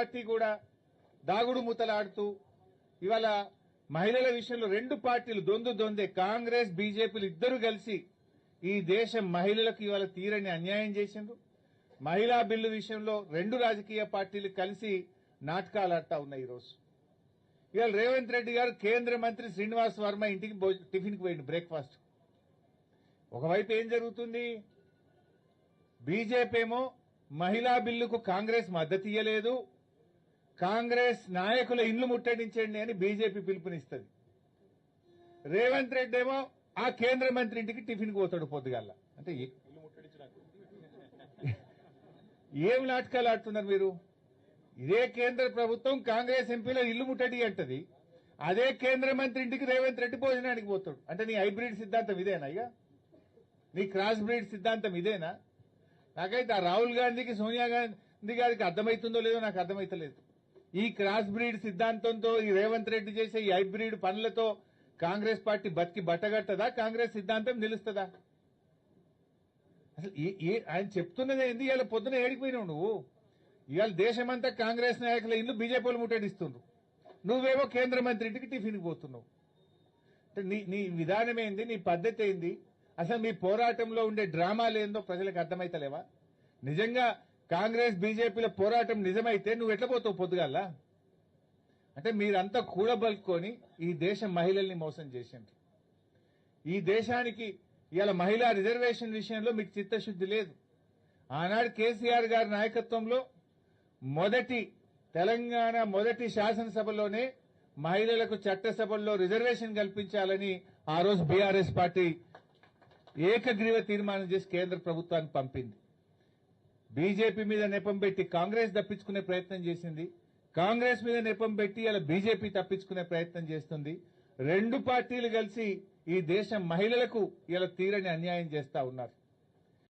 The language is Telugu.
పార్టీ కూడా దాగుడు మూతలాడుతూ ఇవాళ మహిళల విషయంలో రెండు పార్టీలు దొందే కాంగ్రెస్ బీజేపీలు ఇద్దరు కలిసి ఈ దేశం మహిళలకు ఇవాళ తీరని అన్యాయం చేసిండ్రు. మహిళా బిల్లు విషయంలో రెండు రాజకీయ పార్టీలు కలిసి నాటకాలు ఆడుతా ఉన్నాయి. ఈరోజు ఇవాళ రేవంత్ రెడ్డి గారు కేంద్ర మంత్రి శ్రీనివాస్ వర్మ ఇంటికి టిఫిన్ కి పోయిండు, బ్రేక్ఫాస్ట్. ఒకవైపు ఏం జరుగుతుంది? బీజేపీ ఏమో మహిళా బిల్లుకు కాంగ్రెస్ మద్దతు ఇయ్యలేదు, కాంగ్రెస్ నాయకుల ఇండ్లు ముట్టడించండి అని బీజేపీ పిలుపునిస్తుంది. రేవంత్ రెడ్డి ఏమో ఆ కేంద్ర మంత్రి ఇంటికి టిఫిన్ కి పోతాడు పొద్దుగాల. అంటే ఏం నాటకాలు ఆడుతున్నారు మీరు? ఇదే కేంద్ర ప్రభుత్వం కాంగ్రెస్ ఎంపీల ఇల్లు ముట్టడి అంటది, అదే కేంద్ర మంత్రి ఇంటికి రేవంత్ రెడ్డి భోజనానికి పోతాడు. అంటే నీ హైబ్రిడ్ సిద్ధాంతం ఇదేనా? ఇక నీ క్రాస్ బ్రీడ్ సిద్ధాంతం ఇదేనా? నాకైతే ఆ రాహుల్ గాంధీకి సోనియా గాంధీ గారికి అర్థమవుతుందో లేదో నాకు అర్థమైతలేదు. ఈ క్రాస్ బ్రీడ్ సిద్ధాంతంతో ఈ రేవంత్ రెడ్డి చేసే ఈ హైబ్రిడ్ పనులతో కాంగ్రెస్ పార్టీ బతికి బట్టగట్టదా? కాంగ్రెస్ సిద్ధాంతం నిలుస్తుందా? అసలు ఆయన చెప్తున్నది ఏంది? ఇవాళ పొద్దున ఏడిపోయినావు నువ్వు. ఇవాళ దేశమంతా కాంగ్రెస్ నాయకుల ఇల్లు బీజేపీలు ముట్టడిస్తుండ్రు, నువ్వేమో కేంద్ర మంత్రి ఇంటికి టిఫిన్కి పోతున్నావు. అంటే నీ విధానం ఏంది? నీ పద్ధతి ఏంది? అసలు మీ పోరాటంలో ఉండే డ్రామాలు ఏందో ప్రజలకు అర్థమైతలేవా? నిజంగా కాంగ్రెస్ బీజేపీల పోరాటం నిజమైతే నువ్వు ఎట్లా పోతావు పొద్దుగాల? అంటే మీరంతా కూడబలుకొని ఈ దేశ మహిళల్ని మోసం చేసిండ్రు. ఈ దేశానికి ఇవాళ మహిళా రిజర్వేషన్ విషయంలో మీకు చిత్తశుద్ది లేదు. ఆనాడు కేసీఆర్ గారి నాయకత్వంలో తెలంగాణ మొదటి శాసనసభలోనే మహిళలకు చట్టసభల్లో రిజర్వేషన్ కల్పించాలని ఆ రోజు బీఆర్ఎస్ పార్టీ ఏకగ్రీవ తీర్మానం చేసి కేంద్ర ప్రభుత్వానికి పంపింది. బీజేపీ మీద నెపం పెట్టి కాంగ్రెస్ తప్పించుకునే ప్రయత్నం చేసింది, కాంగ్రెస్ మీద నెపం పెట్టి ఇలా బీజేపీ తప్పించుకునే ప్రయత్నం చేస్తుంది. రెండు పార్టీలు కలిసి ఈ దేశం మహిళలకు ఇలా తీరని అన్యాయం చేస్తా ఉన్నారు.